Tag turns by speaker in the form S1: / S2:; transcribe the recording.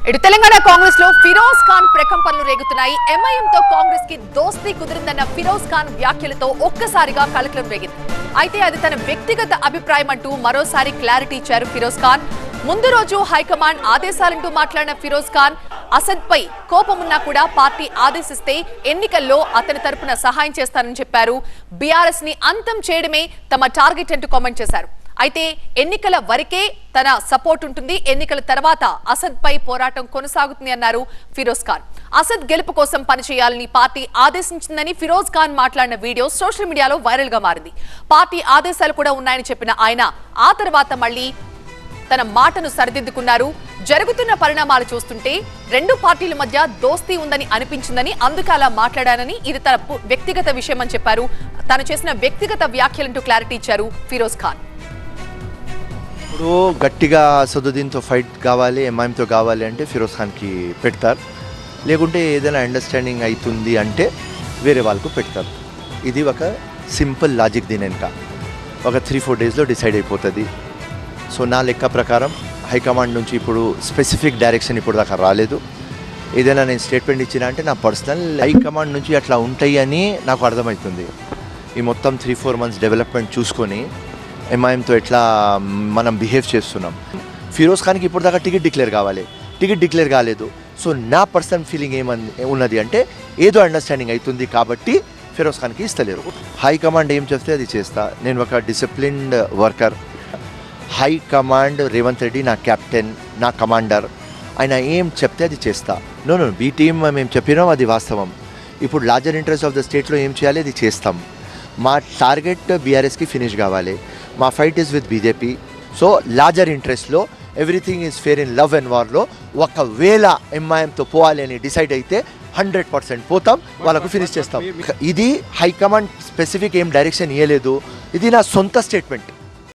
S1: ఇటు తెలంగాణ కాంగ్రెస్ లో ఫిరోజ్ ఖాన్ ప్రకంపనలు రేగుతున్నాయి. ఎంఐఎం తో కాంగ్రెస్ కి దోస్తీ కుదిరిందన్న ఫిరోజ్ ఖాన్ వ్యాఖ్యలతో ఒక్కసారిగా కలకలం రేగింది. అయితే అది తన వ్యక్తిగత అభిప్రాయం అంటూ మరోసారి క్లారిటీ ఇచ్చారు ఫిరోజ్ ఖాన్. ముందు రోజు హైకమాండ్ ఆదేశాలంటూ మాట్లాడిన ఫిరోజ్ ఖాన్ అసద్ పై కోపమున్నా కూడా పార్టీ ఆదేశిస్తే ఎన్నికల్లో అతని తరపున సహాయం చేస్తానని చెప్పారు. బీఆర్ఎస్ ని అంతం చేయడమే తమ టార్గెట్ అంటూ కామెంట్ చేశారు. అయితే ఎన్నికల వరకే తన సపోర్ట్ ఉంటుంది, ఎన్నికల తర్వాత అసద్ పై పోరాటం కొనసాగుతుంది అన్నారు ఫిరోజ్ ఖాన్. అసద్ గెలుపు కోసం పనిచేయాలని పార్టీ ఆదేశించిందని ఫిరోజ్ ఖాన్ మాట్లాడిన వీడియో సోషల్ మీడియాలో వైరల్ గా మారింది. పార్టీ ఆదేశాలు కూడా ఉన్నాయని చెప్పిన ఆయన ఆ తర్వాత మళ్లీ తన మాటను సరిదిద్దుకున్నారు. జరుగుతున్న పరిణామాలు చూస్తుంటే రెండు పార్టీల మధ్య దోస్తీ ఉందని అనిపించిందని, అందుకే అలా మాట్లాడానని, ఇది తన వ్యక్తిగత విషయం అని చెప్పారు. తాను చేసిన వ్యక్తిగత వ్యాఖ్యలంటూ క్లారిటీ ఇచ్చారు ఫిరోజ్ ఖాన్.
S2: ఇప్పుడు గట్టిగా అసదుద్దీన్తో ఫైట్ కావాలి, ఎంఐఎంతో కావాలి అంటే ఫిరోజ్ ఖాన్కి పెడతారు. లేకుంటే ఏదైనా అండర్స్టాండింగ్ అవుతుంది అంటే వేరే వాళ్ళకు పెడతారు. ఇది ఒక సింపుల్ లాజిక్. దీని వెనుక ఒక 3-4 డేస్లో డిసైడ్ అయిపోతుంది. సో నా లెక్క ప్రకారం హైకమాండ్ నుంచి ఇప్పుడు స్పెసిఫిక్ డైరెక్షన్ ఇప్పుడు దాకా రాలేదు. ఏదైనా నేను స్టేట్మెంట్ ఇచ్చినా అంటే నా పర్సనల్ హైకమాండ్ నుంచి అట్లా ఉంటాయి అని నాకు అర్థమవుతుంది. ఈ మొత్తం 3-4 మంత్స్ డెవలప్మెంట్ చూసుకొని ఎంఐఎంతో ఎట్లా మనం బిహేవ్ చేస్తున్నాం. ఫిరోజ్ ఖాన్కి ఇప్పుడు దాకా టికెట్ డిక్లేర్ కావాలి, టికెట్ డిక్లేర్ కాలేదు. సో నా పర్సనల్ ఫీలింగ్ ఉన్నది అంటే ఏదో అండర్స్టాండింగ్ అవుతుంది కాబట్టి ఫిరోజ్ ఖాన్కి ఇస్తలేరు. హైకమాండ్ ఏం చెప్తే అది చేస్తా. నేను ఒక disciplined worker. High command Revanth Reddy నా కెప్టెన్, నా కమాండర్. ఆయన ఏం చెప్తే అది చేస్తా. నో బీ టీమ్ మేము చెప్పినాం, అది వాస్తవం. ఇప్పుడు లార్జర్ ఇంట్రెస్ట్ ఆఫ్ ద స్టేట్లో ఏం చేయాలి అది చేస్తాం. మా టార్గెట్ బీఆర్ఎస్కి ఫినిష్ కావాలి. మా fight is with BJP. So larger ఇంట్రెస్ట్లో everything is fair in love and వార్లో ఒకవేళ ఎంఐఎంతో పోవాలి అని డిసైడ్ అయితే 100% పోతాం, వాళ్ళకు ఫినిష్ చేస్తాం. ఇది హైకమాండ్ స్పెసిఫిక్ ఏం డైరెక్షన్ ఇవ్వలేదు, ఇది నా సొంత స్టేట్మెంట్.